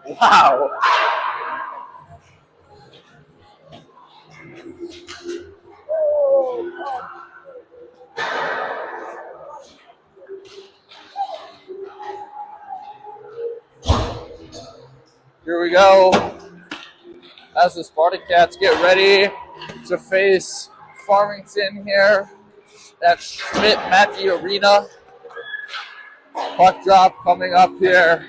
Wow. Here we go. As the Spartacats get ready to face Farmington here at Schmidt-Mackey Arena. Puck drop coming up here.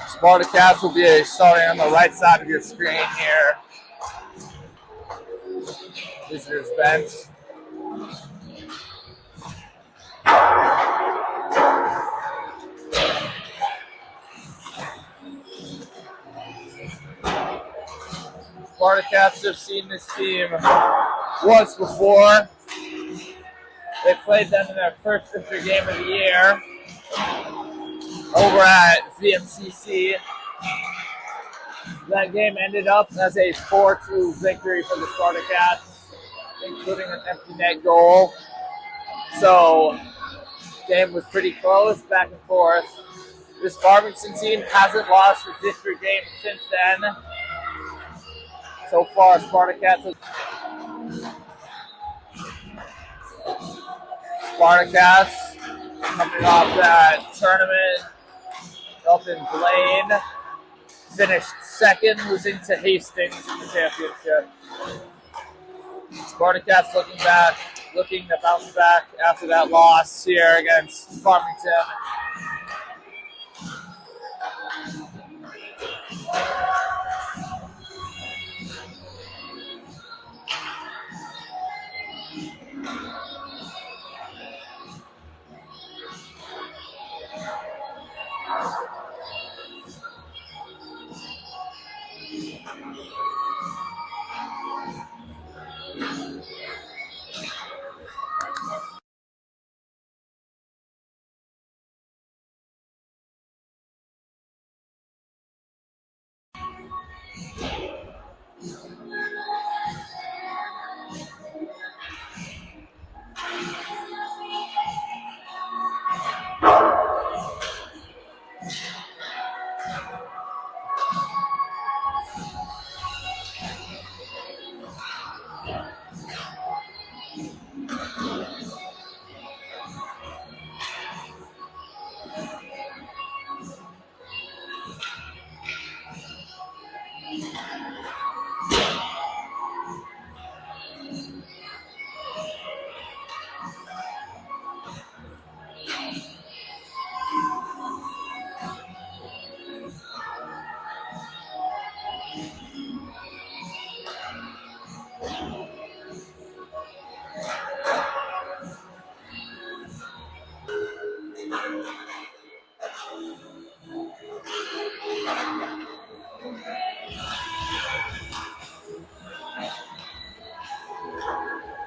Spartacats will be starting on the right side of your screen here. Visitors bench. Spartacats have seen this team once before. They played them in their first district game of the year over at VMCC. That game ended up as a 4-2 victory for the Spartacats, including an empty net goal. So, game was pretty close, back and forth. This Farmington team hasn't lost a district game since then. So far, Spartacats coming off that tournament up in Blaine. Finished second, losing to Hastings in the championship. Spartacats looking to bounce back after that loss here against Farmington.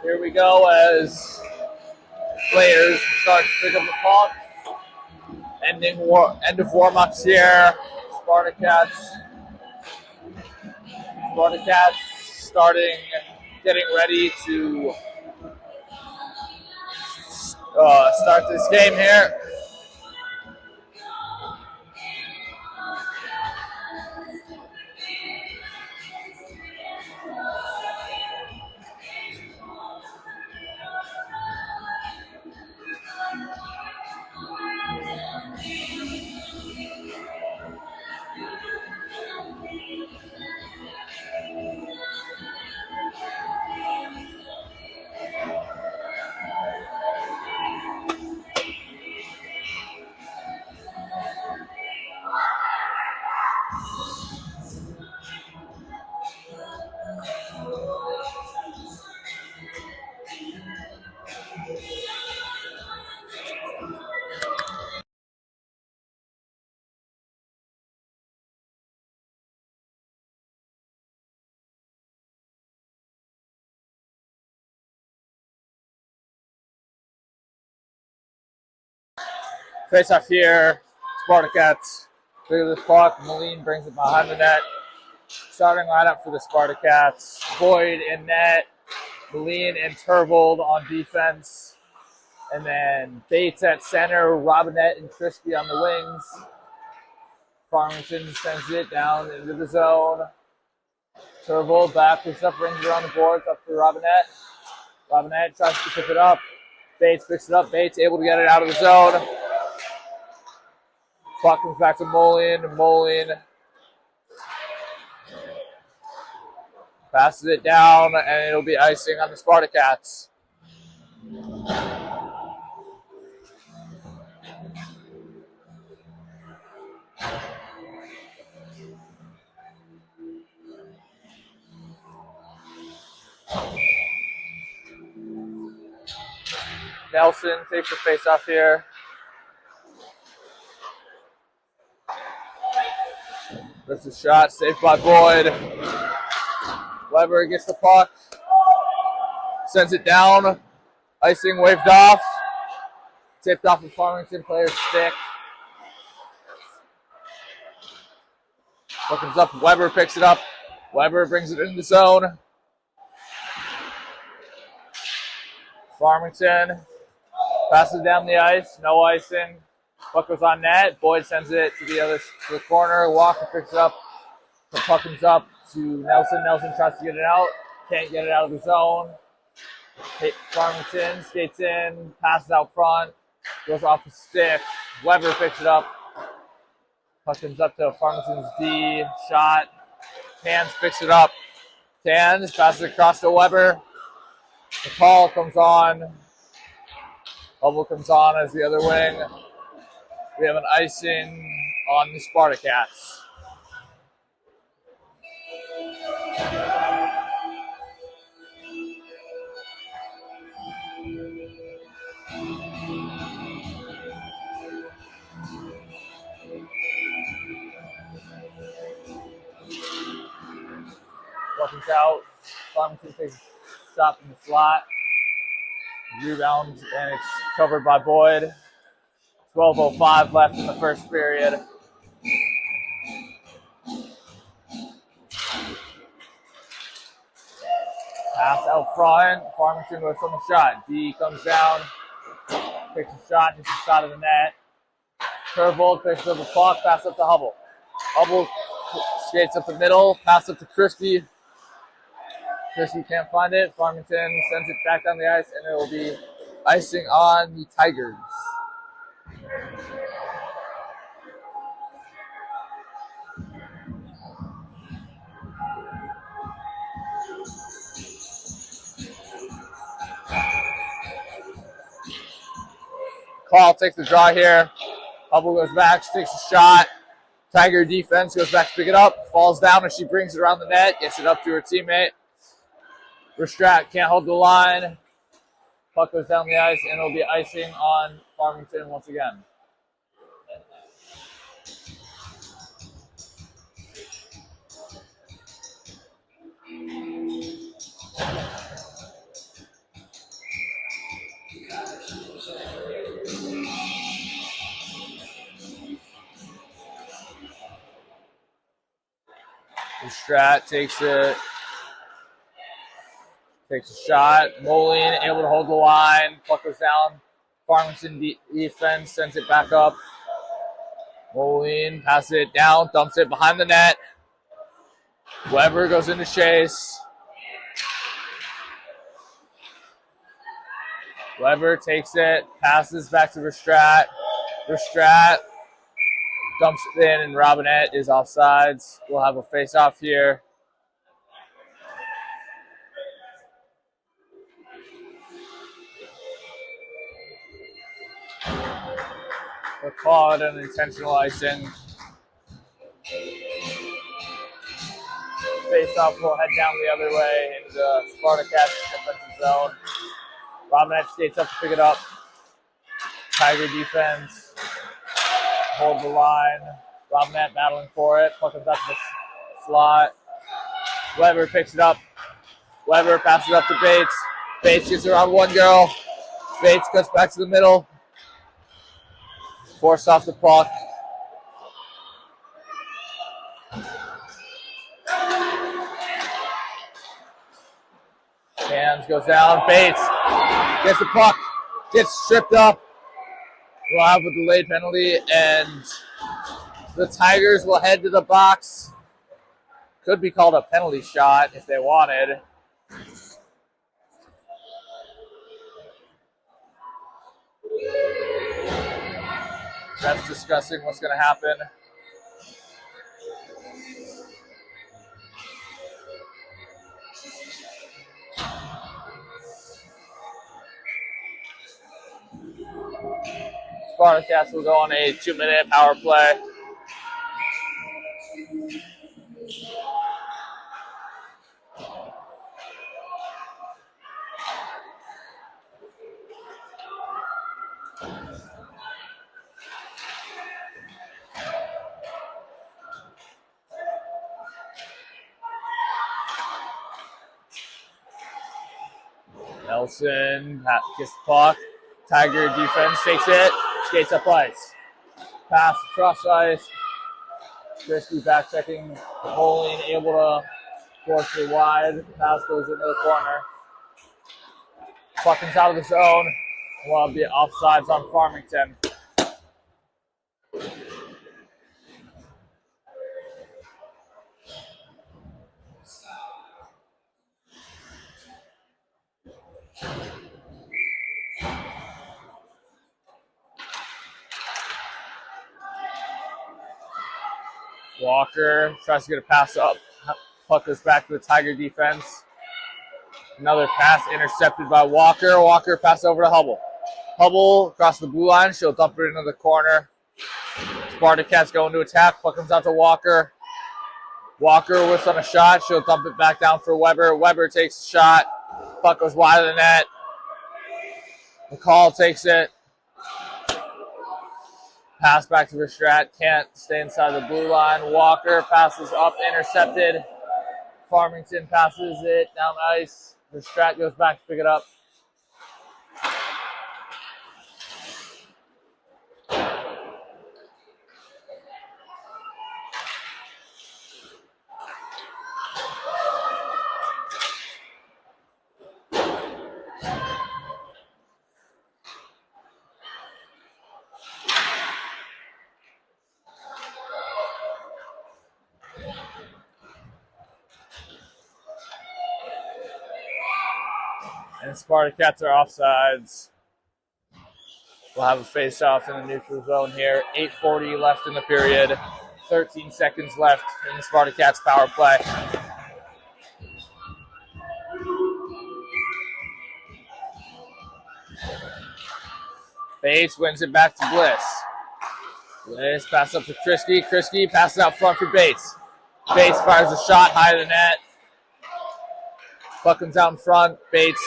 Here we go as players start to pick up the puck. End of warm-ups here. Spartacats getting ready to start this game here. Face off here. Spartacats clear the puck. Moline brings it behind the net. Starting lineup for the Spartacats. Boyd in net. Moline and Turvold on defense. And then Bates at center, Robinette and Crispy on the wings. Farmington sends it down into the zone. Turvold back, picks up, brings it around the boards, up for Robinette. Robinette tries to pick it up. Bates picks it up. Bates able to get it out of the zone. Puck comes back to Moline. Moline passes it down, and it'll be icing on the Spartacats. Nelson takes the face off here. That's a shot, saved by Boyd. Weber gets the puck. Sends it down. Icing waved off. Tipped off the Farmington player's stick. Puck comes up. Weber picks it up. Weber brings it in the zone. Farmington passes down the ice. No icing. Puck goes on net. Boyd sends it to the corner. Walker picks it up. The puck comes up to Nelson. Nelson tries to get it out. Can't get it out of the zone. Farmington skates in. Passes out front. Goes off the stick. Weber picks it up. Puck comes up to Farmington's D. Shot. Tans picks it up. Tans passes it across to Weber. The call comes on. Hubble comes on as the other wing. We have an icing on the Spartacats. Walking out. Farmington takes a shot from the slot. Rebound, and it's covered by Boyd. 12:05 left in the first period. Pass out front. Farmington goes from the shot. D comes down. Takes a shot. Hits the shot of the net. Turvold picks up the puck. Pass up to Hubble. Hubble skates up the middle. Pass up to Crispy. Crispy can't find it. Farmington sends it back down the ice, and it will be icing on the Tigers. Call takes the draw here. Hubble goes back, takes a shot. Tiger defense goes back to pick it up. Falls down as she brings it around the net. Gets it up to her teammate. Restrat can't hold the line. Puck goes down the ice, and it'll be icing on Farmington once again. Strat takes it. Takes a shot. Moline able to hold the line. Puck goes down. Farmington defense sends it back up. Moline passes it down. Dumps it behind the net. Weber goes into chase. Weber takes it. Passes back to Restrat. Restrat dumps it in, and Robinette is offsides. We'll have a face-off here. We'll call it an intentional icing. Face-off will head down the other way into the Spartacats defensive zone. Robinette skates up to pick it up. Tiger defense. Hold the line. Robinette battling for it. Puck comes up to the slot. Weber picks it up. Weber passes it up to Bates. Bates gets around one girl. Bates cuts back to the middle. Forced off the puck. Hands goes down. Bates gets the puck, gets stripped up. We'll have a delayed penalty, and the Tigers will head to the box. Could be called a penalty shot if they wanted. That's discussing what's going to happen. Spartacats will go on a 2-minute power play. Nelson gets the puck. Tiger defense takes it. Skates up ice. Pass across ice. Christie back checking the goalie, able to force it wide. Pass goes into the corner. Puck is out of the zone. Well, the offsides on Farmington. Walker tries to get a pass up. Puck goes back to the Tiger defense. Another pass intercepted by Walker. Walker pass over to Hubble. Hubble across the blue line. She'll dump it into the corner. Spartacats going to attack. Puck comes out to Walker. Walker whiffs on a shot. She'll dump it back down for Weber. Weber takes a shot. Puck goes wide of the net. McCall takes it. Pass back to Verstrat. Can't stay inside the blue line. Walker passes up, intercepted. Farmington passes it down ice. Verstrat goes back to pick it up. And Spartacats are offsides. We'll have a face-off in the neutral zone here. 8:40 left in the period. 13 seconds left in the Spartacats power play. Bates wins it back to Bliss. Bliss passes up to Krisky. Krisky passes out front for Bates. Bates fires a shot high to the net. Puck comes out in front. Bates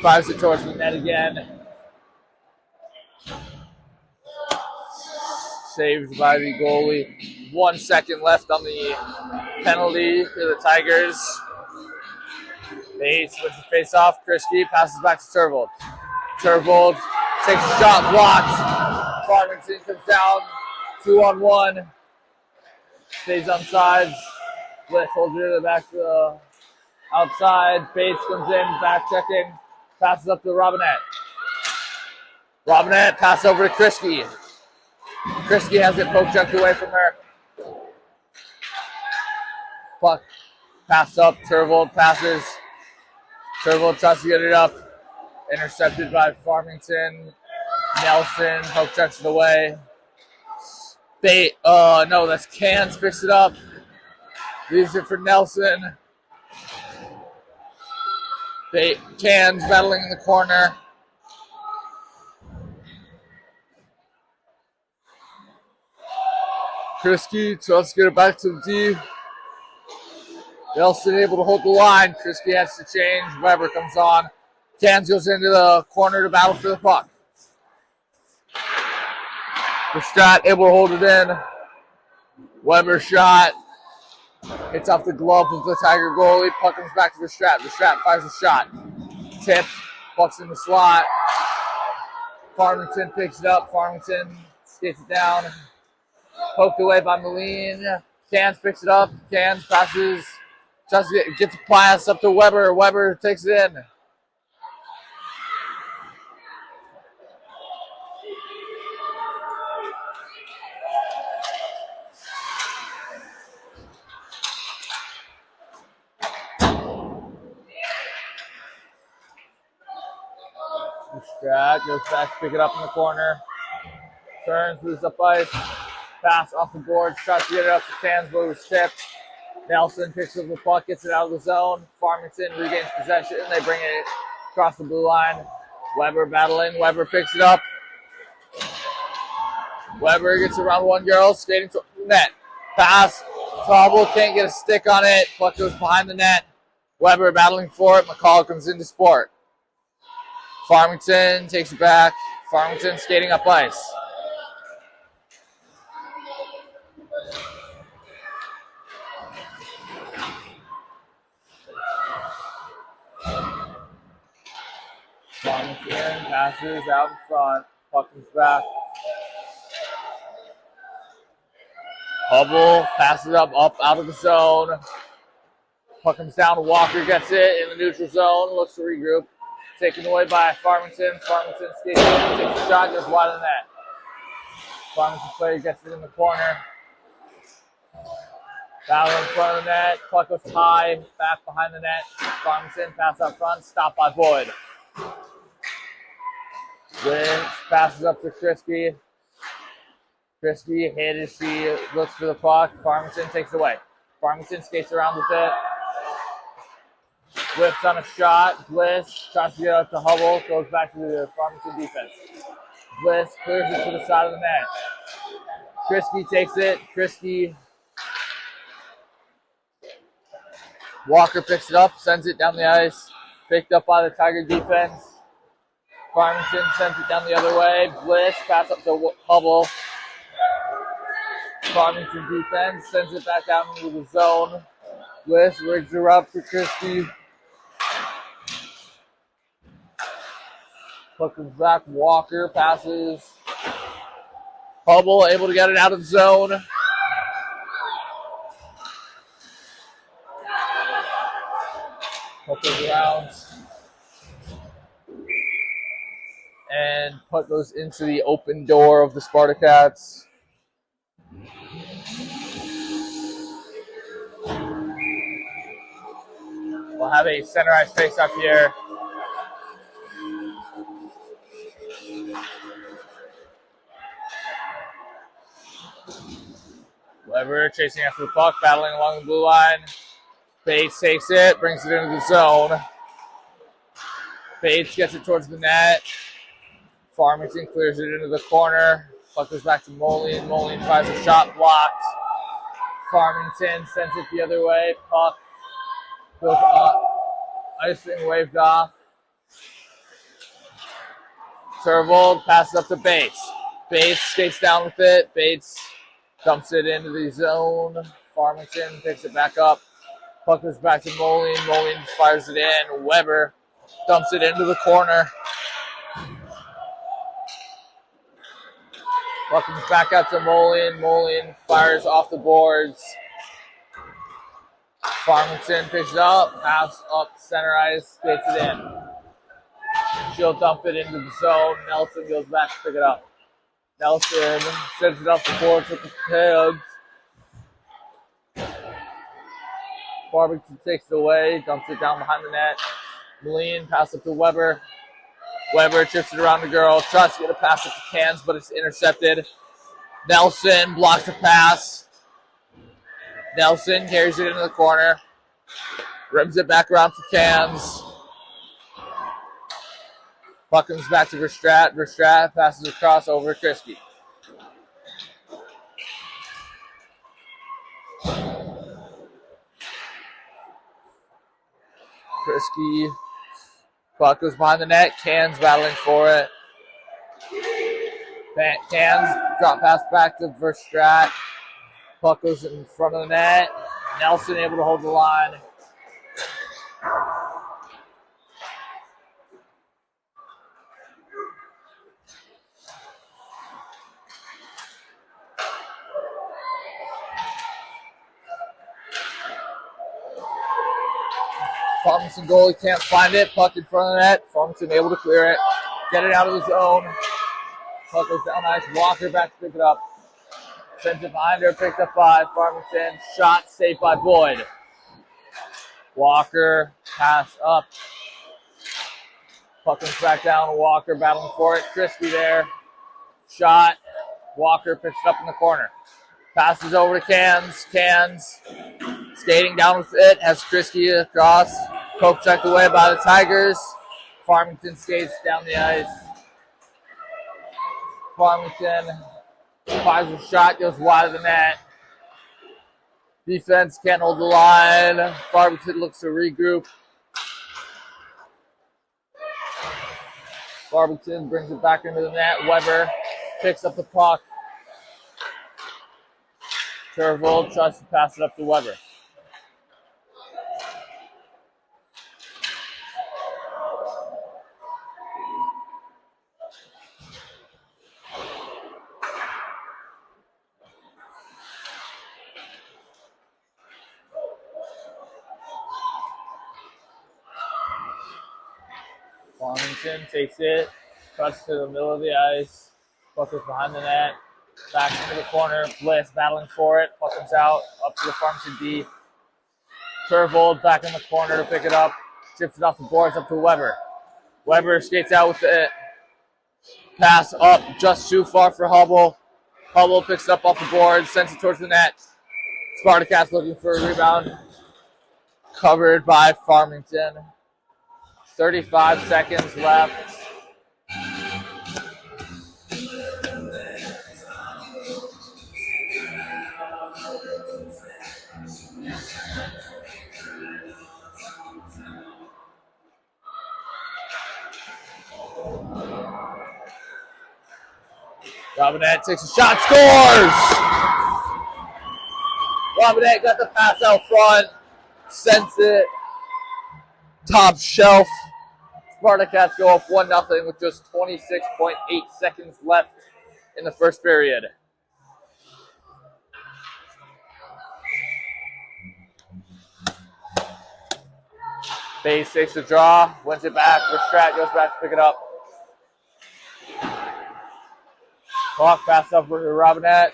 fires it towards the net again. Saved by the goalie. 1 second left on the penalty for the Tigers. Bates wins the face-off. Krisky passes back to Turvold. Turvold takes a shot, blocked. Farmington comes down 2-on-1. Stays on sides. Bliss holds it back to the outside. Bates comes in, back checking. Passes up to Robinette. Robinette pass over to Krisky. Krisky has it poke checked away from her. Puck pass up. Turvold passes. Turvold tries to get it up. Intercepted by Farmington. Nelson poke checks it away. No, that's Cans. Picks it up. Leaves it for Nelson. Cans battling in the corner. Krisky tries to get it back to the D. Nelson able to hold the line. Krisky has to change. Weber comes on. Cans goes into the corner to battle for the puck. Verstrat able to hold it in. Weber shot. Hits off the glove of the Tiger goalie. Puck comes back to Verstrat. Verstrat fires a shot. Tip. Puck's in the slot. Farmington picks it up. Farmington skates it down. Poked away by Moline. Cans picks it up. Cans passes. Tries to get the pass up to Weber. Weber takes it in. Strat goes back to pick it up in the corner. Turns, moves up ice. Pass off the board. Tries to get it up to Cans, but it was tipped. Nelson picks up the puck, gets it out of the zone. Farmington regains possession. They bring it across the blue line. Weber battling. Weber picks it up. Weber gets around one girl, skating to the net. Pass. Trouble, can't get a stick on it. Puck goes behind the net. Weber battling for it. McCall comes into sport. Farmington takes it back. Farmington skating up ice. Farmington passes out in front. Puck comes back. Hubble passes up out of the zone. Puck comes down. Walker gets it in the neutral zone. Looks to regroup. Taken away by Farmington. Farmington skates in, takes a shot, goes wide of the net. Farmington player gets it in the corner. Battle in front of the net. Puck goes high, back behind the net. Farmington pass up front, stopped by Boyd. Lynch passes up to Krisky. Krisky hit as she looks for the puck. Farmington takes it away. Farmington skates around with it. Whips on a shot. Bliss tries to get up to Hubble. Goes back to the Farmington defense. Bliss clears it to the side of the net. Krisky takes it. Krisky. Walker picks it up, sends it down the ice. Picked up by the Tiger defense. Farmington sends it down the other way. Bliss pass up to Hubble. Farmington defense sends it back out into the zone. Bliss rigs her up for Krisky. Puck comes back. Walker passes. Hubble able to get it out of the zone. Puck goes around. And puck goes into the open door of the Spartacats. We'll have a center ice face up here. Weber chasing after the puck, battling along the blue line. Bates takes it, brings it into the zone. Bates gets it towards the net. Farmington clears it into the corner. Puck goes back to Moline. Moline fires a shot, blocked. Farmington sends it the other way. Puck goes up. Icing waved off. Tervold passes up to Bates. Bates skates down with it. Bates dumps it into the zone. Farmington picks it back up. Puck goes back to Moline. Moline fires it in. Weber dumps it into the corner. Puck comes back out to Moline. Moline fires off the boards. Farmington picks it up. Pass up center ice. Skates it in. She'll dump it into the zone. Nelson goes back to pick it up. Nelson sends it off the boards with the Pigs. Farmington takes it away, dumps it down behind the net. Moline pass up to Weber. Weber chips it around the girl, tries to get a pass up to Cans, but it's intercepted. Nelson blocks the pass. Nelson carries it into the corner. Rims it back around to Cans. Puck comes back to Verstrat. Verstrat passes across over Krisky. Krisky. Puck goes behind the net. Cans battling for it. Cans drop pass back to Verstrat. Puck goes in front of the net. Nelson able to hold the line. Farmington goalie can't find it. Puck in front of the net. Farmington able to clear it. Get it out of the zone. Puck goes down ice. Walker back to pick it up. Sends it behind her. Picked up by Farmington. Shot saved by Boyd. Walker pass up. Puck comes back down. Walker battling for it. Christie there. Shot. Walker picks it up in the corner. Passes over to Cans. Cans skating down with it. Has Christie across. Poke checked away by the Tigers. Farmington skates down the ice. Farmington fires a shot. Goes wide of the net. Defense can't hold the line. Farmington looks to regroup. Farmington brings it back into the net. Weber picks up the puck. Turvold tries to pass it up to Weber. Farmington takes it, cuts to the middle of the ice. Puck is behind the net. Back into the corner. Bliss battling for it. Puck comes out, up to the Farmington D. Turvold back in the corner to pick it up. Chips it off the boards up to Weber. Weber skates out with it. Pass up just too far for Hubble. Hubble picks it up off the board, sends it towards the net. Spartacats looking for a rebound. Covered by Farmington. 35 seconds left. Robinette takes a shot, scores! Robinette got the pass out front, sends it top shelf. Spartacats go up 1-0 with just 26.8 seconds left in the first period. Bayes takes the draw, wins it back. Verstrat goes back to pick it up. Clock pass up for Robinette.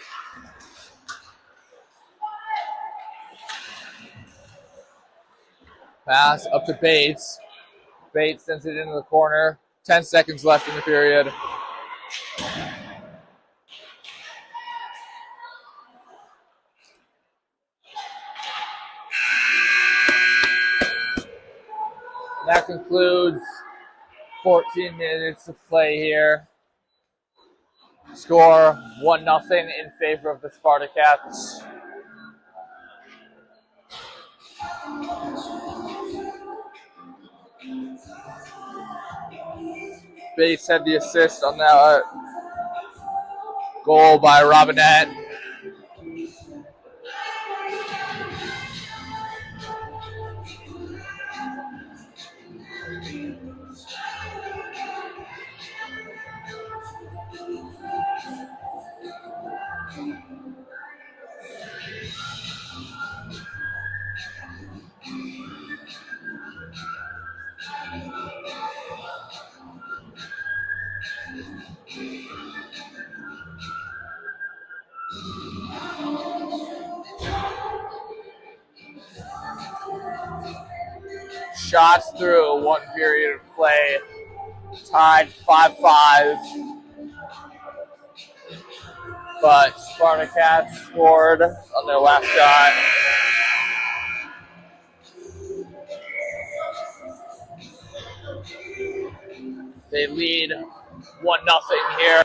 Pass up to Bates. Bates sends it into the corner. 10 seconds left in the period. That concludes 14 minutes of play here. Score 1-0 in favor of the Spartacats. Bates had the assist on that goal by Robinette. Shots through one period of play. Tied 5-5. But Spartacats scored on their last shot. They lead 1-0 here.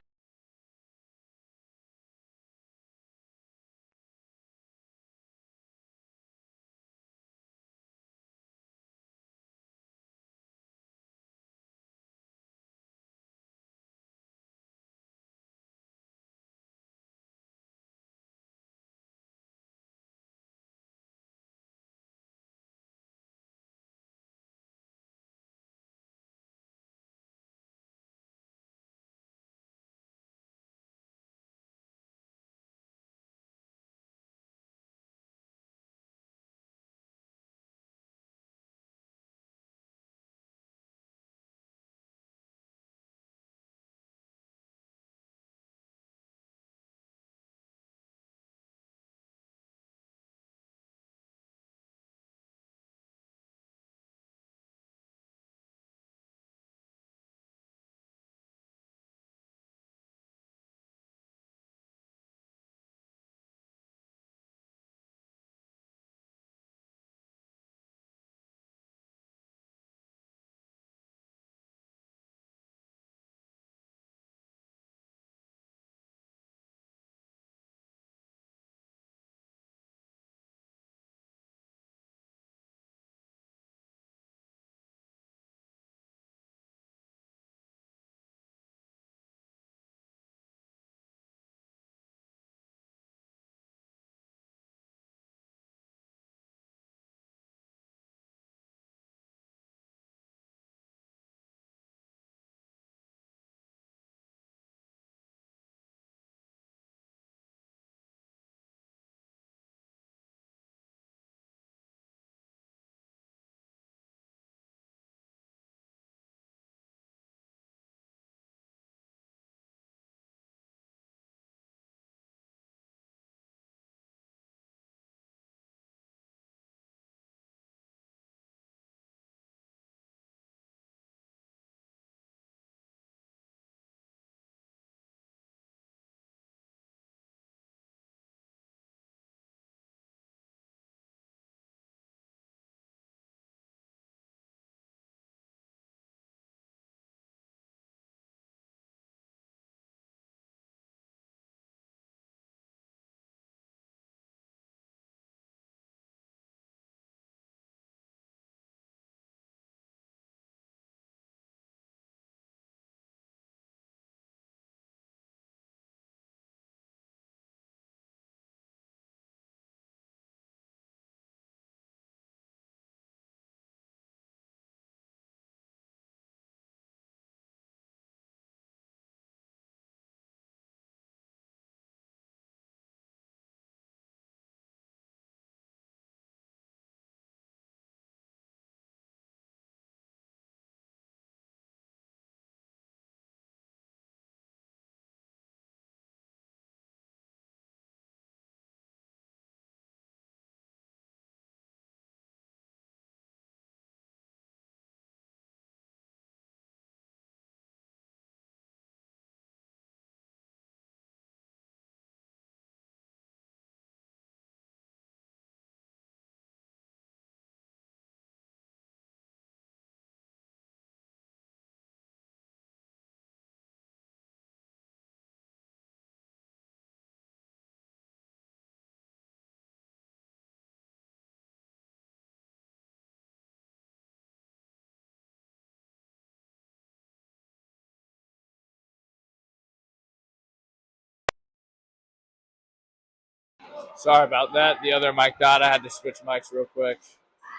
Sorry about that. The other mic died. I had to switch mics real quick.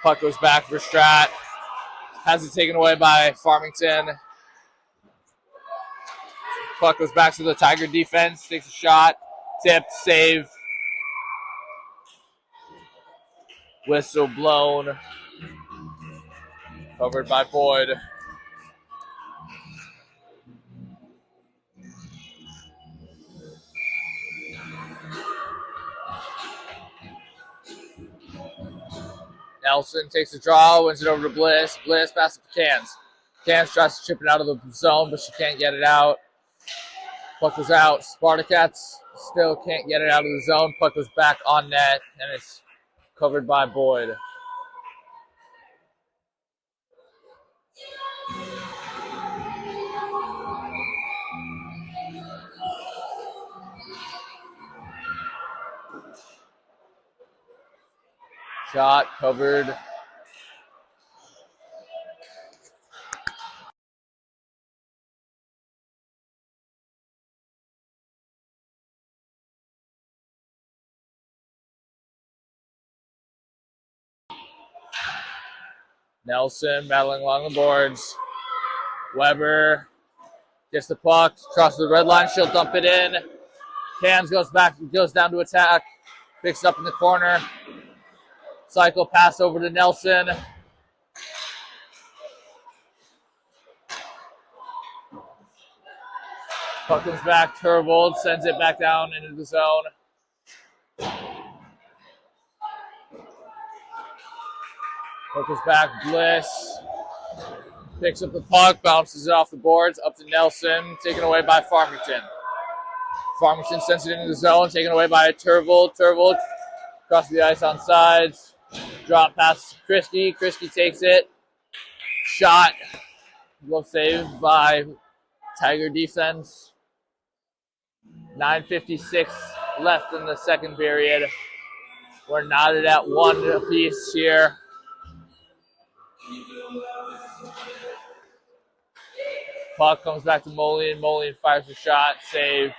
Puck goes back for Strat. Has it taken away by Farmington. Puck goes back to the Tiger defense. Takes a shot. Tipped. Save. Whistle blown. Covered by Boyd. Nelson takes a draw, wins it over to Bliss. Bliss passes to Cans. Cans tries to chip it out of the zone, but she can't get it out. Puck goes out. Spartacats still can't get it out of the zone. Puck goes back on net, and it's covered by Boyd. Shot covered. Nelson battling along the boards. Weber gets the puck, crosses the red line. She'll dump it in. Cans goes back, goes down to attack. Picks it up in the corner. Cycle pass over to Nelson. Puck comes back. Turvold sends it back down into the zone. Puck goes back. Bliss picks up the puck, bounces it off the boards, up to Nelson, taken away by Farmington. Farmington sends it into the zone, taken away by Turvold. Turvold across the ice on sides. Drop pass to Krisky. Krisky takes it. Shot. Glove saved by Tiger defense. 9:56 left in the second period. We're knotted at 1 apiece here. Puck comes back to Moline. Moline fires a shot. Save.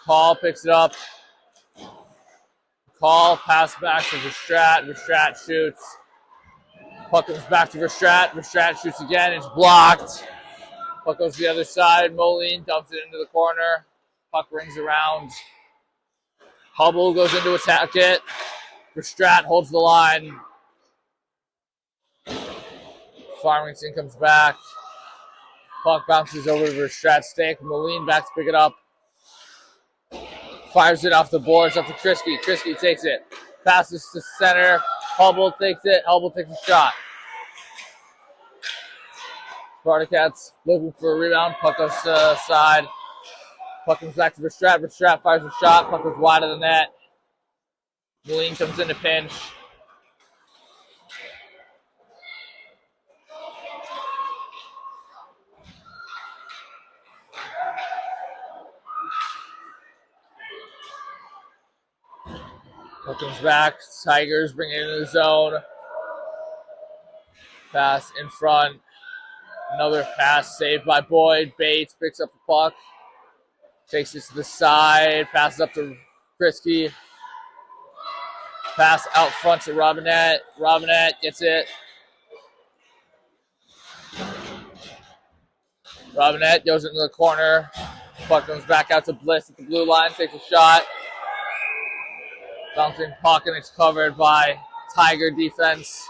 McCall picks it up. McCall pass back to Verstrat. Verstrat shoots. Puck comes back to Verstrat. Verstrat shoots again. It's blocked. Puck goes to the other side. Moline dumps it into the corner. Puck rings around. Hubble goes in to attack it. Verstrat holds the line. Farmington comes back. Puck bounces over to Verstrat's stick. Moline back to pick it up. Fires it off the boards up to Krisky. Krisky takes it. Passes to center. Hubble takes it. Hubble takes a shot. Spartacats looking for a rebound. Puck goes to the side. Puck comes back to Verstrat. Verstrat fires a shot. Puck goes wide of the net. Moline comes in to pinch. Puck comes back. Tigers bring it into the zone. Pass in front. Another pass saved by Boyd. Bates picks up the puck. Takes it to the side. Passes up to Krisky. Pass out front to Robinette. Robinette gets it. Robinette goes into the corner. Puck comes back out to Bliss at the blue line. Takes a shot. Bouncing puck, and it's covered by Tiger defense.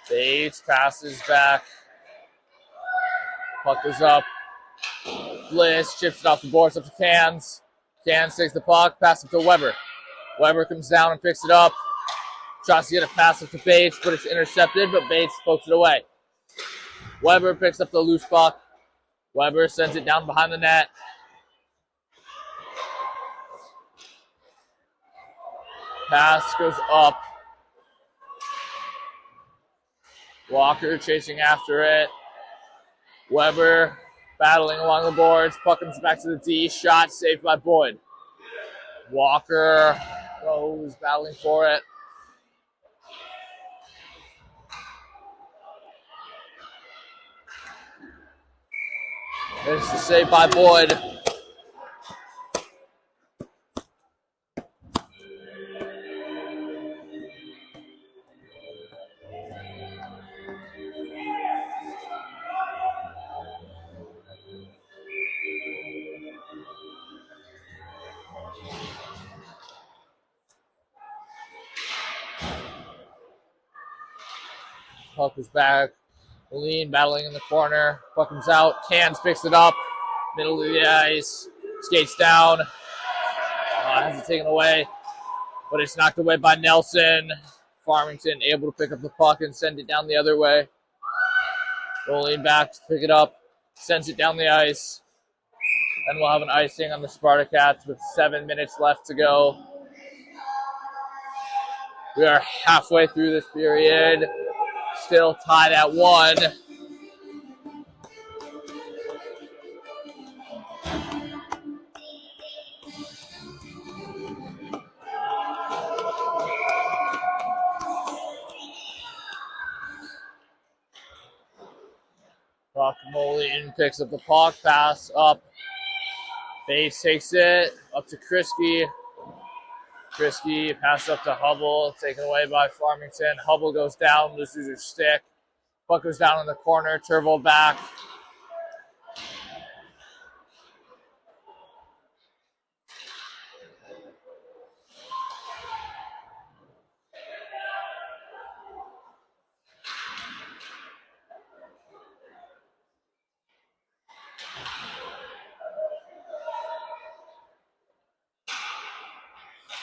Bates passes back. Puck is up. Bliss chips it off the boards up to Cans. Cans takes the puck, passes it to Weber. Weber comes down and picks it up. Tries to get a pass up to Bates, but it's intercepted, but Bates pokes it away. Weber picks up the loose puck. Weber sends it down behind the net. Pass goes up. Walker chasing after it. Weber battling along the boards. Puck comes back to the D. Shot saved by Boyd. Walker know who's battling for it. There's the save by Boyd. Puck is back. Moline battling in the corner. Puck comes out. Cans picks it up. Middle of the ice. Skates down. Has it taken away. But it's knocked away by Nelson. Farmington able to pick up the puck and send it down the other way. Moline back to pick it up. Sends it down the ice. And we'll have an icing on the Spartacats with 7 minutes left to go. We are halfway through this period. Still tied at 1. Moline picks up the puck, pass up. Base takes it up to Krisky. Krisky pass up to Hubble, taken away by Farmington. Hubble goes down, loses his stick. Puck goes down in the corner, Turvo back.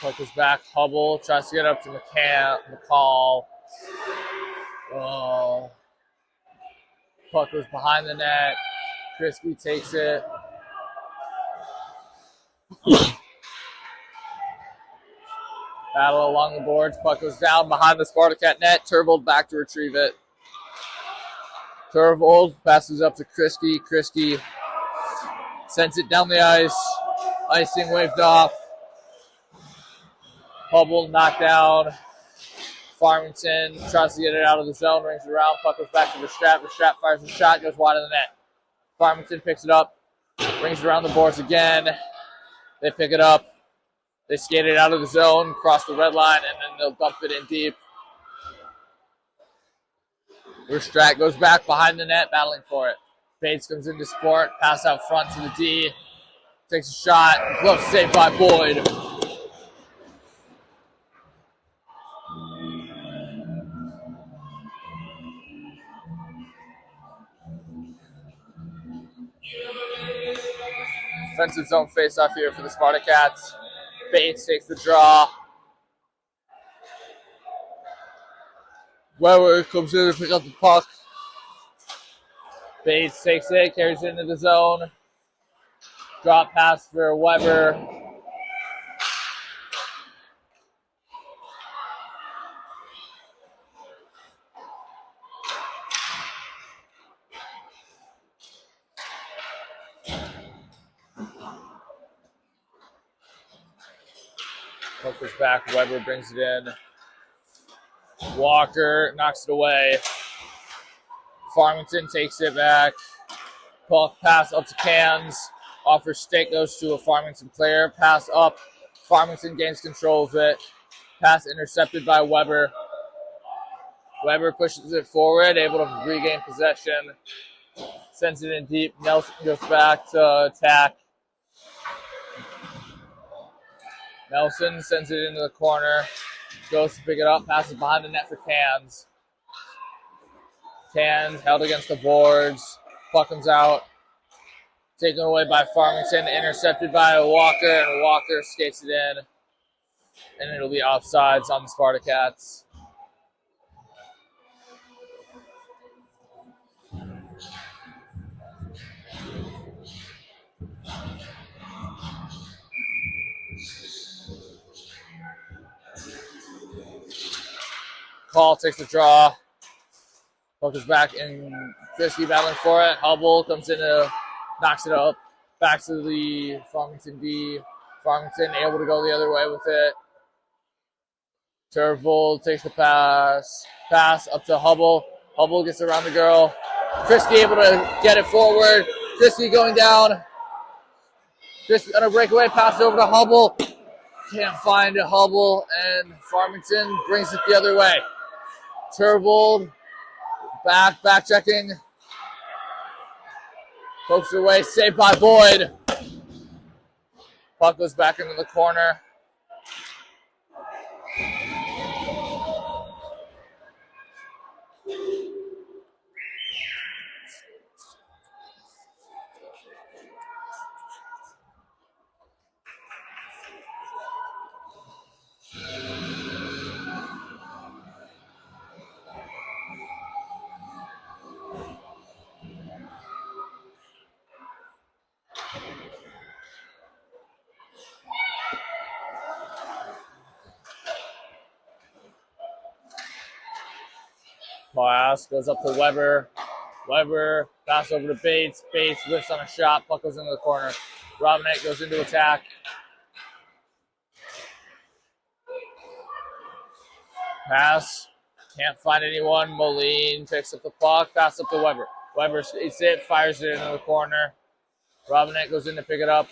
Puck is back. Hubble tries to get up to McCall. Oh. Puck was behind the net. Krisky takes it. Battle along the boards. Puck goes down behind the Spartacat net. Turvold back to retrieve it. Turvold passes up to Krisky. Krisky sends it down the ice. Icing waved off. Hubble knocked down. Farmington tries to get it out of the zone, rings it around. Puck goes back to Verstrapp. Verstrapp fires a shot, goes wide of the net. Farmington picks it up, rings it around the boards again. They pick it up. They skate it out of the zone, cross the red line, and then they'll dump it in deep. Verstrapp goes back behind the net, battling for it. Bates comes into support, pass out front to the D. Takes a shot, glove saved by Boyd. Defensive zone face-off here for the Spartacats. Bates takes the draw. Weber comes in to pick up the puck. Bates takes it, carries it into the zone. Drop pass for Weber. Puck is back. Weber brings it in. Walker knocks it away. Farmington takes it back. Puck pass up to Cans. Offers stick, goes to a Farmington player. Pass up. Farmington gains control of it. Pass intercepted by Weber. Weber pushes it forward, able to regain possession. Sends it in deep. Nelson goes back to attack. Nelson sends it into the corner. Goes to pick it up. Passes behind the net for Cans. Cans held against the boards. Puck comes out. Taken away by Farmington. Intercepted by Walker. And Walker skates it in. And it'll be offsides on the Spartacats. Call takes the draw. Puck is back in. Krisky battling for it. Hubble comes in, knocks it up. Back to the Farmington D. Farmington able to go the other way with it. Turvold takes the pass. Pass up to Hubble. Hubble gets around the girl. Christie able to get it forward. Christie going down. Christie on a breakaway. Pass over to Hubble. Can't find a Hubble, and Farmington brings it the other way. Turvold back checking. Pokes it away. Saved by Boyd. Puck goes back into the corner. Pass goes up to Weber. Weber, pass over to Bates. Bates lifts on a shot. Puck goes into the corner. Robinette goes into attack. Pass. Can't find anyone. Moline picks up the puck. Pass up to Weber. Weber eats it, fires it into the corner. Robinette goes in to pick it up.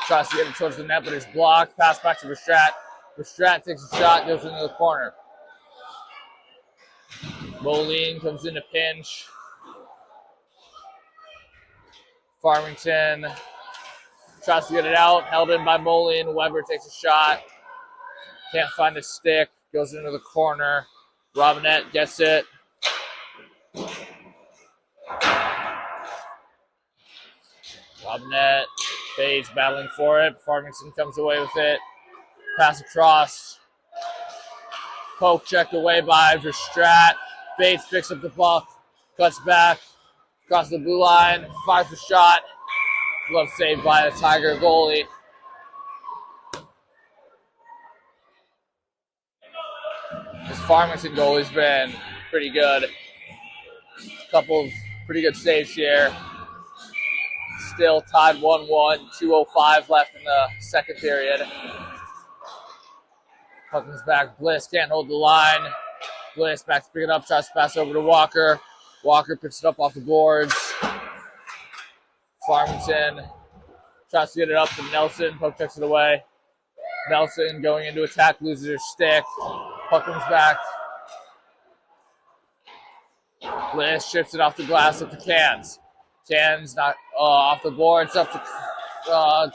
Tries to get it towards the net, but it's blocked. Pass back to Verstrat. Verstrat takes a shot, goes into the corner. Moline comes in to pinch. Farmington tries to get it out. Held in by Moline. Weber takes a shot. Can't find a stick. Goes into the corner. Robinette gets it. Robinette fades, battling for it. Farmington comes away with it. Pass across. Poke checked away by Verstrat. Bates picks up the puck. Cuts back. Across the blue line. Fires the shot. Glove saved by the Tiger goalie. This Farmington goalie's been pretty good. A couple of pretty good saves here. Still tied 1-1, 2:05 left in the second period. Puck comes back. Bliss can't hold the line. Bliss back to pick it up, tries to pass over to Walker. Walker picks it up off the boards. Farmington tries to get it up to Nelson. Puck checks it away. Nelson going into attack, loses her stick. Puck comes back. Bliss shifts it off the glass up to Cans. Cans not off the boards, up to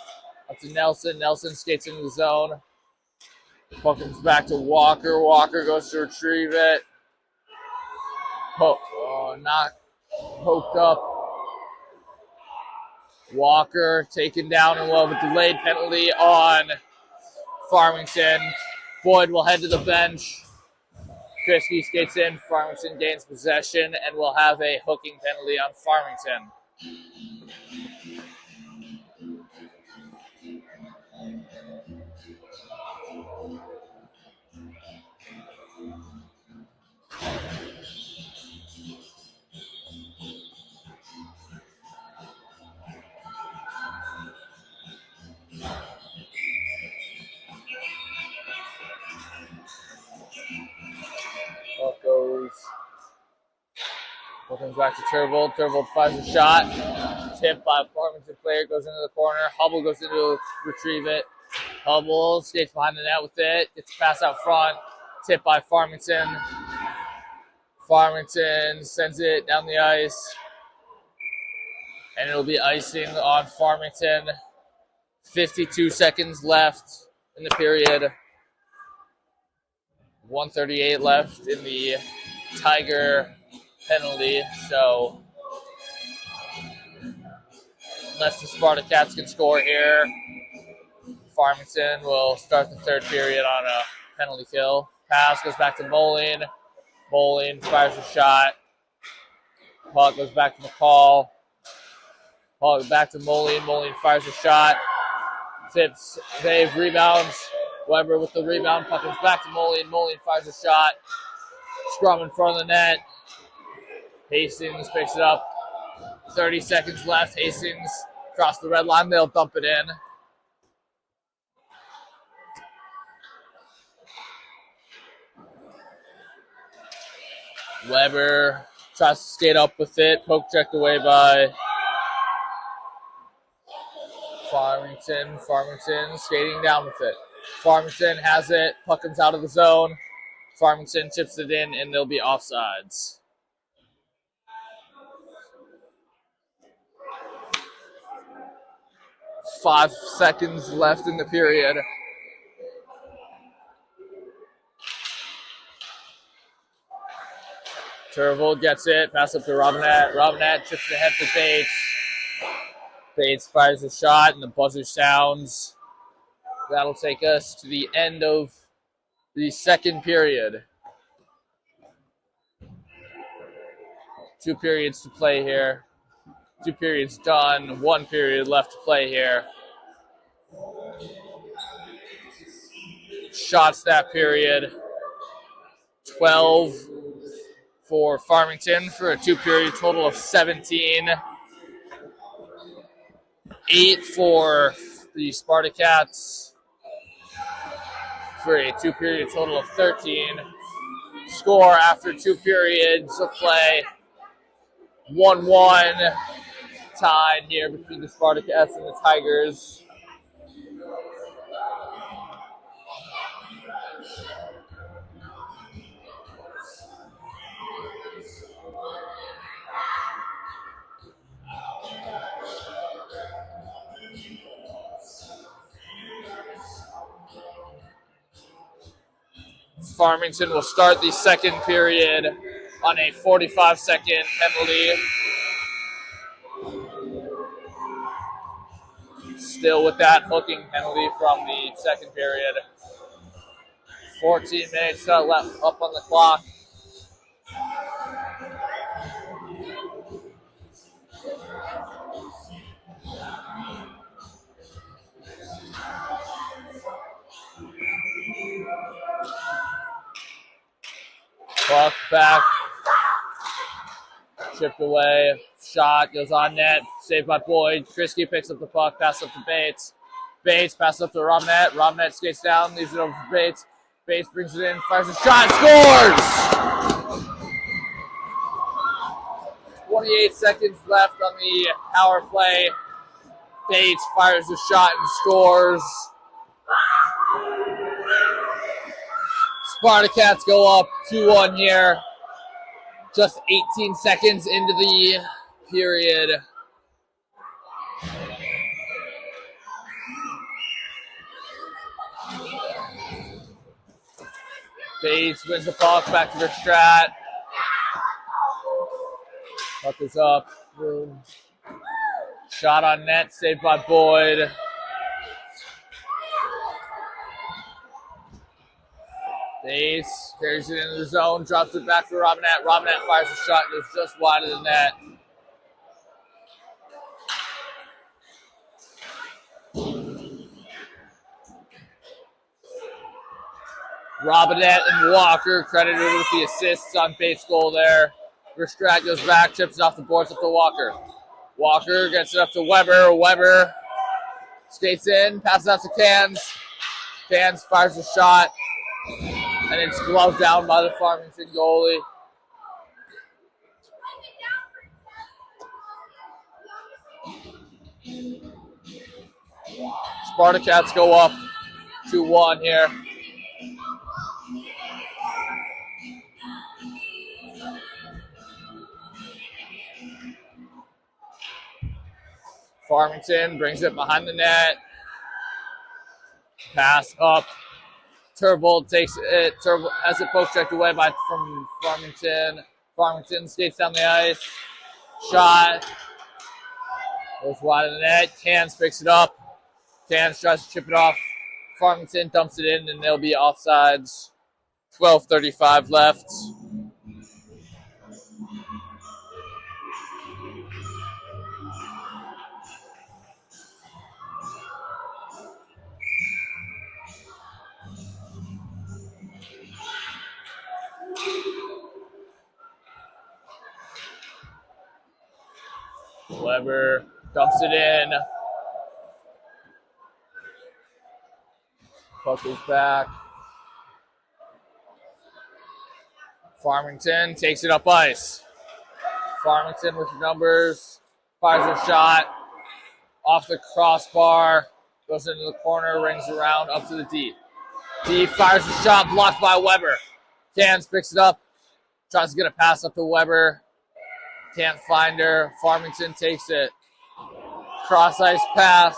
Nelson. Nelson skates into the zone. Puck comes back to Walker. Walker goes to retrieve it. Not poked up. Walker taken down and we'll have a delayed penalty on Farmington. Boyd will head to the bench. Krisky skates in. Farmington gains possession and will have a hooking penalty on Farmington. Puck comes back to Turvold. Turvold fires a shot. Tipped by a Farmington player. Goes into the corner. Hubble goes in to retrieve it. Hubble skates behind the net with it. Gets a pass out front. Tipped by Farmington. Farmington sends it down the ice. And it'll be icing on Farmington. 52 seconds left in the period. 1:38 left in the Tiger penalty. So unless the Spartacats can score here, Farmington will start the third period on a penalty kill. Pass goes back to Moline. Moline fires a shot. Puck goes back to McCall. Puck back to Moline. Moline fires a shot. Tips, save, rebounds. Weber with the rebound. Puck comes back to Moline. Moline fires a shot. Scrum in front of the net. Hastings picks it up. 30 seconds left. Hastings across the red line. They'll dump it in. Weber tries to skate up with it. Poke checked away by Farmington. Farmington skating down with it. Farmington has it. Puck comes out of the zone. Farmington chips it in, and they'll be offsides. Five seconds left in the period. Turvold gets it. Pass up to Robinette. Robinette chips it ahead to Bates. Bates fires a shot, and the buzzer sounds. That'll take us to the end of the second period. 2 periods to play here. 2 periods done. 1 period left to play here. Shots that period. 12 for Farmington for a 2-period total of 17. 8 for the Spartacats for a 2-period total of 13. Score after 2 periods of play. 1-1 tied here between the Spartacats and the Tigers. Farmington will start the second period on a 45-second penalty. Still with that hooking penalty from the second period. 14 minutes left up on the clock. Puck back. Chipped away. Shot goes on net. Saved by Boyd. Trisky picks up the puck. Pass up to Bates. Bates passes up to Robinette. Robinette skates down. Leaves it over for Bates. Bates brings it in. Fires a shot. Scores! 28 seconds left on the power play. Bates fires a shot and scores. Spartacats go up 2-1 here. Just 18 seconds into the period. Bates wins the puck back to Verstrat. Puck is up. Boom. Shot on net, saved by Boyd. Bates carries it into the zone, drops it back for Robinette. Robinette fires a shot, goes just wide of the net. Robinette and Walker credited with the assists on Bates' goal there. Verstrat goes back, chips it off the boards up to Walker. Walker gets it up to Weber. Weber skates in, passes out to Cans. Cans fires a shot, and it's gloved down by the Farmington goalie. Spartacats go up 2-1 here. Farmington brings it behind the net. Pass up. Turvold takes it. Turvold has it poke checked away from Farmington. Farmington skates down the ice. Shot. Goes wide of the net. Cans picks it up. Cans tries to chip it off. Farmington dumps it in, and they'll be offsides. 12:35 left. Weber dumps it in. Puck is back. Farmington takes it up ice. Farmington with the numbers, fires a shot off the crossbar, goes into the corner, rings around up to the D. D fires a shot, blocked by Weber. Cans picks it up, tries to get a pass up to Weber. Can't find her. Farmington takes it. Cross ice pass.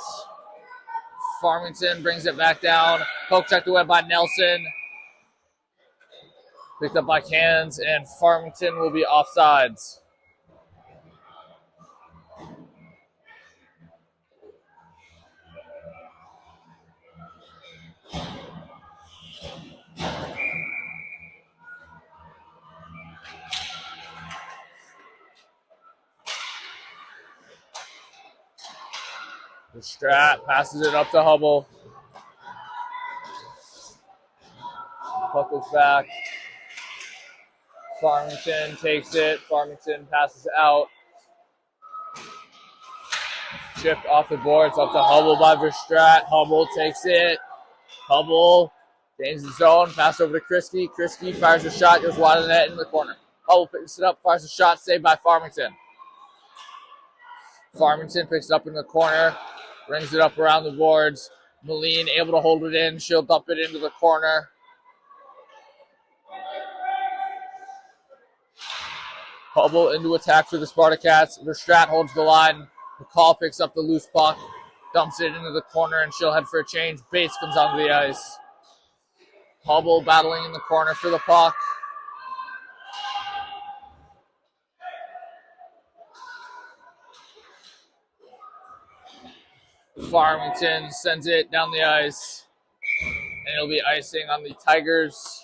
Farmington brings it back down. Poke checked away by Nelson. Picked up by Cans, and Farmington will be offsides. The Strat passes it up to Hubble. Puck goes back. Farmington takes it. Farmington passes it out. Chipped off the boards up to Hubble by Verstrat. Hubble takes it. Hubble gains the zone. Pass over to Krisky. Krisky fires a shot. Goes wide of the net in the corner. Hubble picks it up. Fires a shot. Saved by Farmington. Farmington picks it up in the corner. Brings it up around the boards. Moline able to hold it in. She'll dump it into the corner. Hubble into attack for the Spartacats. Verstrat holds the line. McCall picks up the loose puck. Dumps it into the corner, and she'll head for a change. Bates comes onto the ice. Hubble battling in the corner for the puck. Farmington sends it down the ice, and it'll be icing on the Tigers.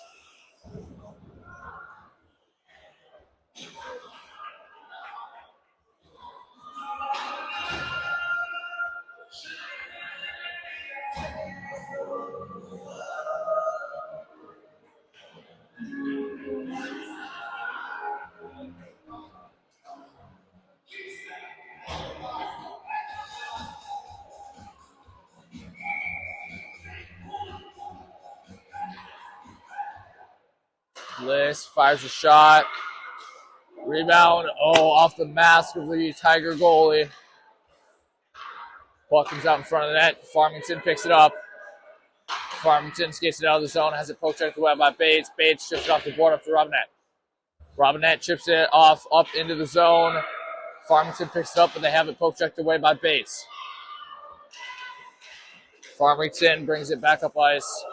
Bliss fires a shot. Rebound. Oh, off the mask of the Tiger goalie. Puck comes out in front of the net. Farmington picks it up. Farmington skates it out of the zone. Has it poke checked away by Bates. Bates chips it off the board up to Robinette. Robinette chips it off up into the zone. Farmington picks it up, but they have it poke checked away by Bates. Farmington brings it back up ice.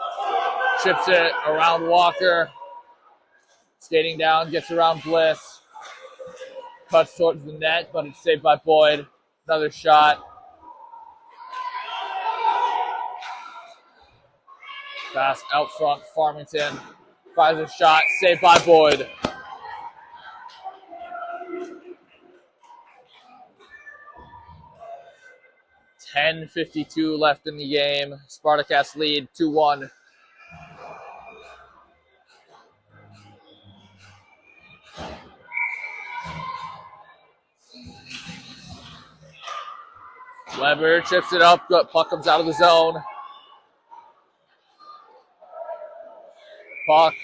Chips it around Walker. Skating down, gets around Bliss. Cuts towards the net, but it's saved by Boyd. Another shot. Pass out front, Farmington. Fires a shot, saved by Boyd. .52 left in the game. Spartacats lead 2-1. Weber chips it up. Puck comes out of the zone. Puck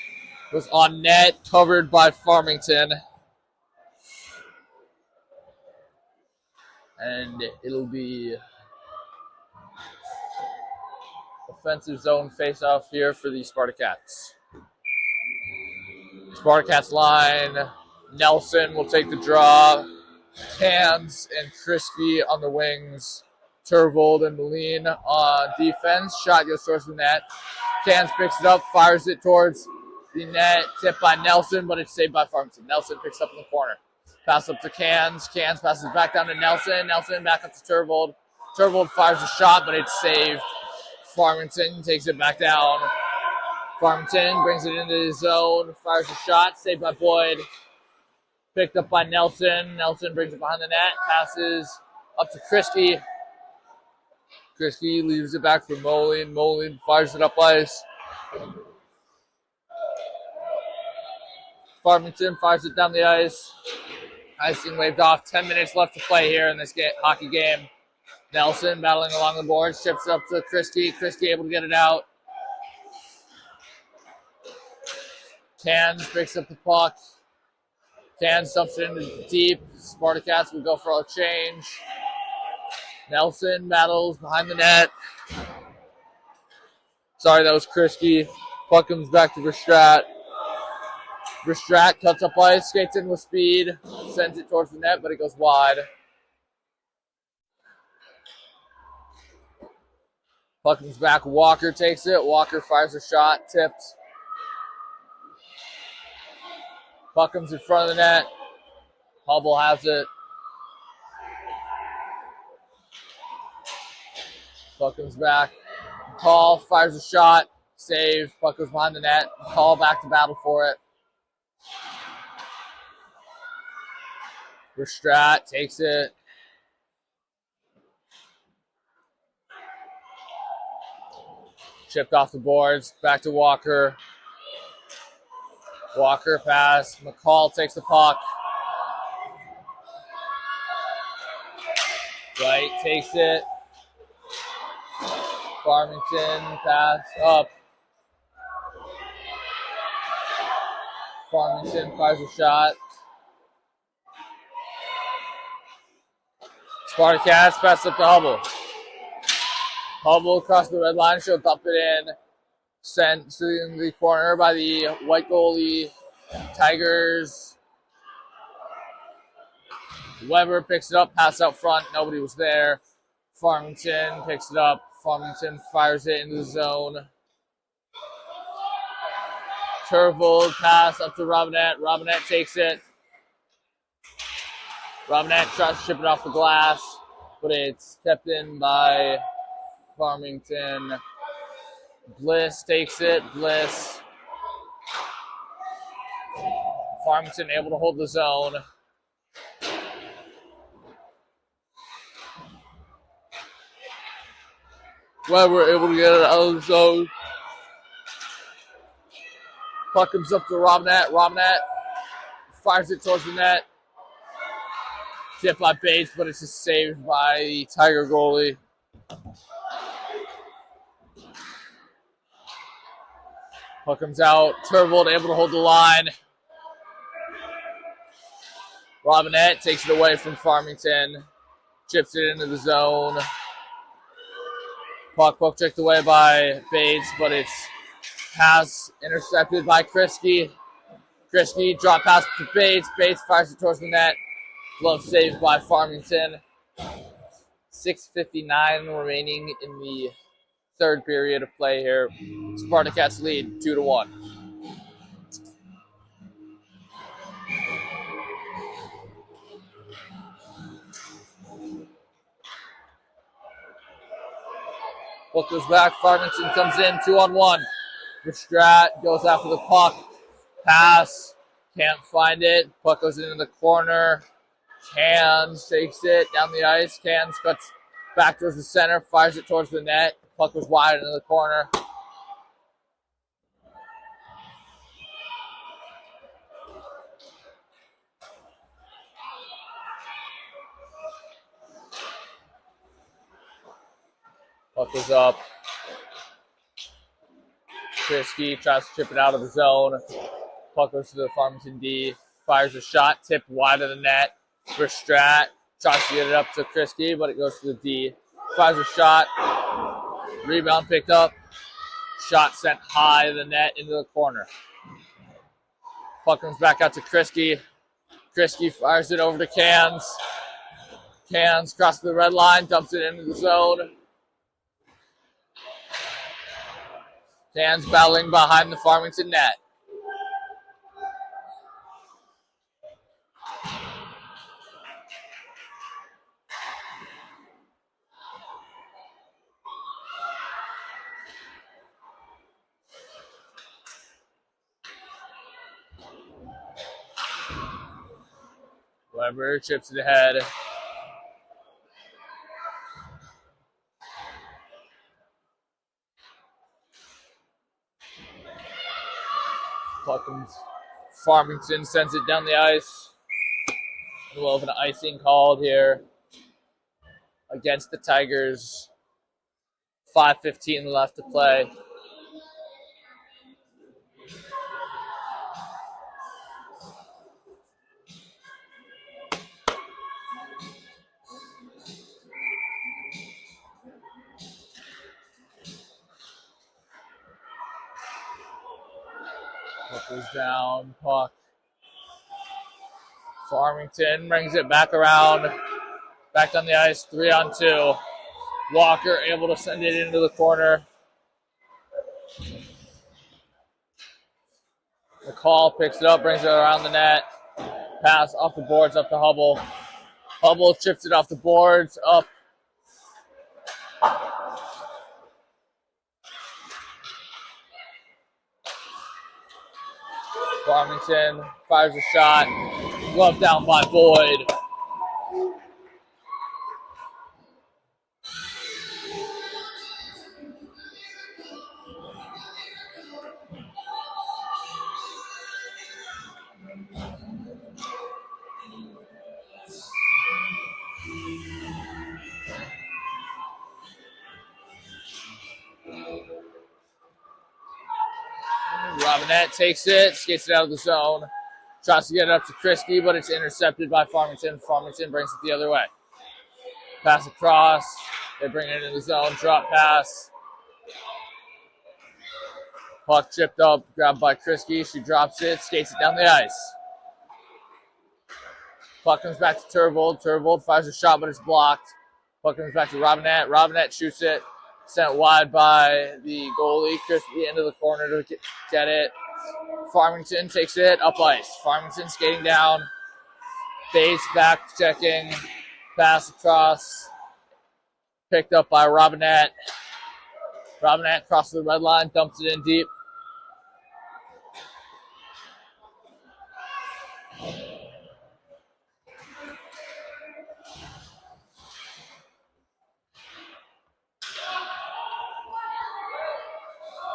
was on net, covered by Farmington. And it'll be offensive zone face-off here for the Spartacats. Spartacats line. Nelson will take the draw. Cans and Krisky on the wings. Turvold and Moline on defense. Shot goes towards the net. Cans picks it up, fires it towards the net. Tipped by Nelson, but it's saved by Farmington. Nelson picks up in the corner. Pass up to Cans. Cans passes back down to Nelson. Nelson back up to Turvold. Turvold fires a shot, but it's saved. Farmington takes it back down. Farmington brings it into the zone. Fires a shot, saved by Boyd. Picked up by Nelson. Nelson brings it behind the net. Passes up to Krisky. Krisky leaves it back for Moline. Moline fires it up ice. Farmington fires it down the ice. Icing waved off. 10 minutes left to play here in this hockey game. Nelson battling along the boards. Chips it up to Krisky. Krisky able to get it out. Cans picks up the puck. Cans dumps it into deep. Spartacats will go for a change. Nelson battles behind the net. Sorry, that was Krisky. Puck comes back to Verstrat. Verstrat cuts up ice, skates in with speed, sends it towards the net, but it goes wide. Puck comes back. Walker takes it. Walker fires a shot, tipped. Puck comes in front of the net. Hubble has it. Puck comes back. Call fires a shot. Save. Puck goes behind the net. Call back to battle for it. Verstrat takes it. Chipped off the boards. Back to Walker. Walker pass. McCall takes the puck. Wright takes it. Farmington pass up. Farmington fires a shot. Spartacats pass up to Hubble. Hubble across the red line. She'll dump it in. Sent to the corner by the white goalie. Tigers. Weber picks it up. Pass out front. Nobody was there. Farmington picks it up. Farmington fires it into the zone. Turvold pass up to Robinette. Robinette takes it. Robinette tries to chip it off the glass, but it's kept in by Farmington. Bliss takes it. Bliss. Farmington able to hold the zone. Weber able to get it out of the zone. Puck comes up to Robinette. Robinette fires it towards the net. Tipped by Bates, but it's just saved by the Tiger goalie. Puck comes out. Turvold able to hold the line. Robinette takes it away from Farmington. Chips it into the zone. Puck checked away by Bates, but it's pass intercepted by Krisky. Krisky drop pass to Bates. Bates fires it towards the net. Glove saved by Farmington. 6:59 remaining in the third period of play here. Spartacats lead 2-1. Puck goes back. Farmington comes in 2-on-1. Verstrat goes after the puck. Pass. Can't find it. Puck goes into the corner. Cans takes it down the ice. Cans cuts back towards the center. Fires it towards the net. Puck goes wide into the corner. Puck goes up. Krisky tries to chip it out of the zone. Puck goes to the Farmington D. Fires a shot. Tipped wide of the net. Verstrat tries to get it up to Krisky, but it goes to the D. Fires a shot. Rebound picked up. Shot sent high of the net into the corner. Puck comes back out to Krisky. Krisky fires it over to Cans. Cans crosses the red line, dumps it into the zone. Cans battling behind the Farmington net. Weber chips it ahead. Farmington sends it down the ice. We'll have an icing called here against the Tigers. 5:15 left to play. Puck goes down. Puck. Farmington brings it back around. Back on the ice. 3-on-2. Walker able to send it into the corner. McCall picks it up, brings it around the net. Pass off the boards up to Hubble. Hubble chips it off the boards, up. Farmington fires a shot. Glove down by Boyd. Robinette takes it, skates it out of the zone. Tries to get it up to Krisky, but it's intercepted by Farmington. Farmington brings it the other way. Pass across. They bring it in the zone. Drop pass. Puck chipped up, grabbed by Krisky. She drops it, skates it down the ice. Puck comes back to Turvold. Turvold fires a shot, but it's blocked. Puck comes back to Robinette. Robinette shoots it. Sent wide by the goalie. Krisky into the corner to get it. Farmington takes it up ice. Farmington skating down. Bates back checking. Pass across. Picked up by Robinette. Robinette crosses the red line. Dumps it in deep.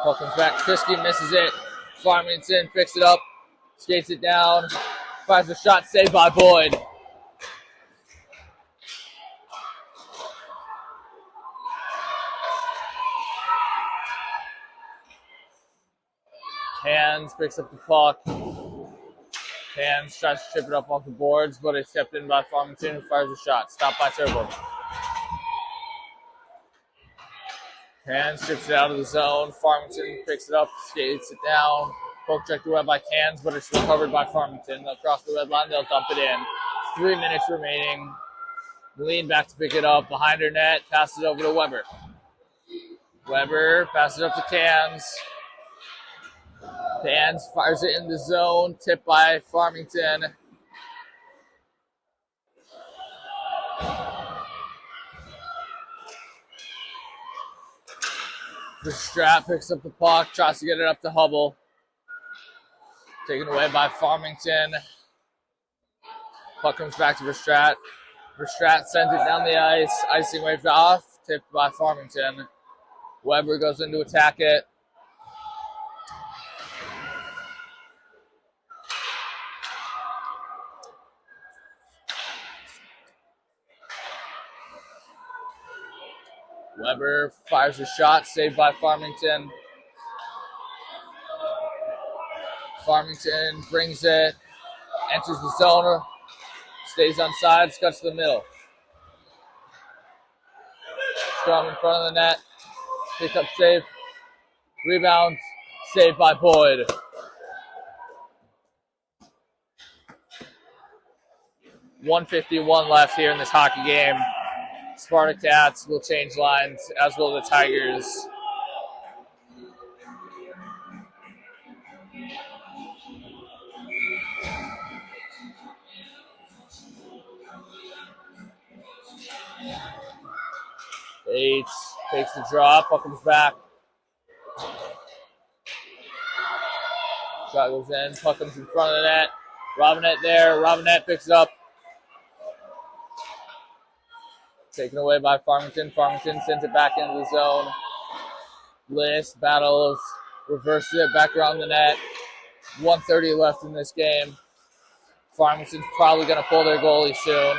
Puck comes back. Krisky misses it. Farmington picks it up. Skates it down. Fires a shot. Saved by Boyd. Hands picks up the puck. Hands tries to chip it up off the boards, but it's kept in by Farmington, who fires a shot. Stopped by Turbo. Hands chips it out of the zone. Farmington picks it up, skates it down. Poke checked away by Hands, but it's recovered by Farmington. They'll cross the red line. They'll dump it in. 3 minutes remaining. Lean back to pick it up. Behind her net. Passes it over to Weber. Weber passes it up to Cans. Cans fires it in the zone. Tipped by Farmington. Verstrat picks up the puck, tries to get it up to Hubble. Taken away by Farmington. Puck comes back to Verstrat. Verstrat sends it down the ice. Icing waved off. Tipped by Farmington. Weber goes in to attack it. Weber fires a shot, saved by Farmington. Farmington brings it, enters the zone, stays on sides, cuts to the middle. Scrum in front of the net, pick up save, rebound, saved by Boyd. .151 left here in this hockey game. Spartacats will change lines, as will the Tigers. Bates takes the drop, puck comes back. Shot goes in, puck comes in front of the net. Robinette there, Robinette picks it up. Taken away by Farmington. Farmington sends it back into the zone. List battles, reverses it back around the net. 1:30 left in this game. Farmington's probably going to pull their goalie soon.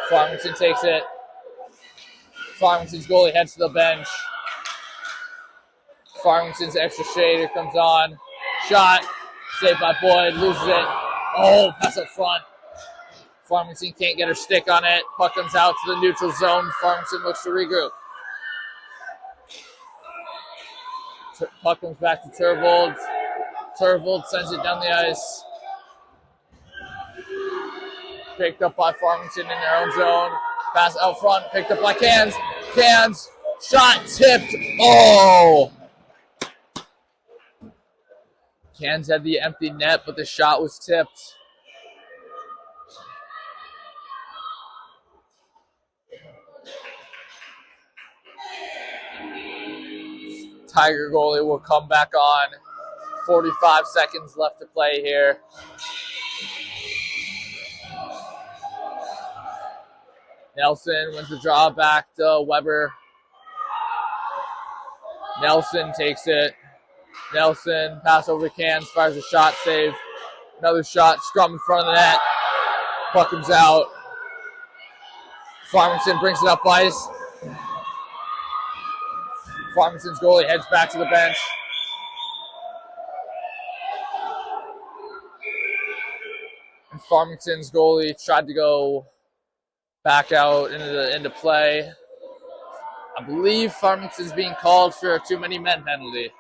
Farmington takes it. Farmington's goalie heads to the bench. Farmington's extra shader comes on. Shot. Saved by Boyd. Loses it. Oh, pass up front. Farmington can't get her stick on it. Puck comes out to the neutral zone. Farmington looks to regroup. Puck comes back to Turvold. Turvold sends it down the ice. Picked up by Farmington in their own zone. Pass out front, picked up by Cans. Cans, shot tipped. Oh! Cans had the empty net, but the shot was tipped. Tiger goalie will come back on. 45 seconds left to play here. Nelson wins the draw back to Weber. Nelson takes it. Nelson, pass over to Cans, fires a shot, save. Another shot, scrum in front of the net. Puck comes out. Farmington brings it up ice. Farmington's goalie heads back to the bench. And Farmington's goalie tried to go back out into play. I believe Farmington's being called for a too many men penalty.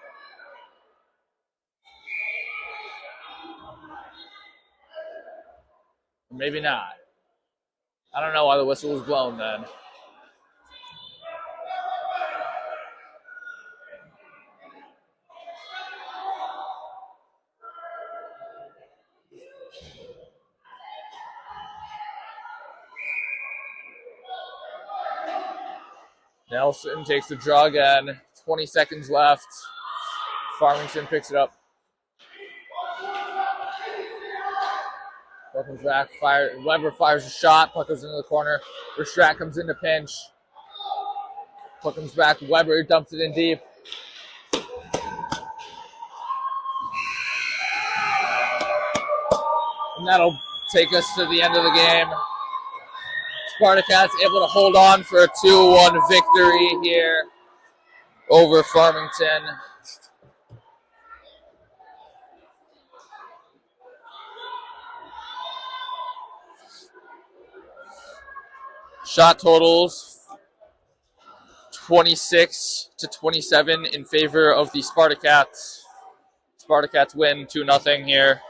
Maybe not. I don't know why the whistle was blown then. Nelson takes the draw again. 20 seconds left. Farmington picks it up. Puck comes back. Weber fires a shot. Puck goes into the corner. Restrat comes into pinch. Puck comes back. Weber dumps it in deep. And that'll take us to the end of the game. Spartacats able to hold on for a 2-1 victory here over Farmington. Shot totals 26-27 in favor of the Spartacats. Spartacats win 2-0 here.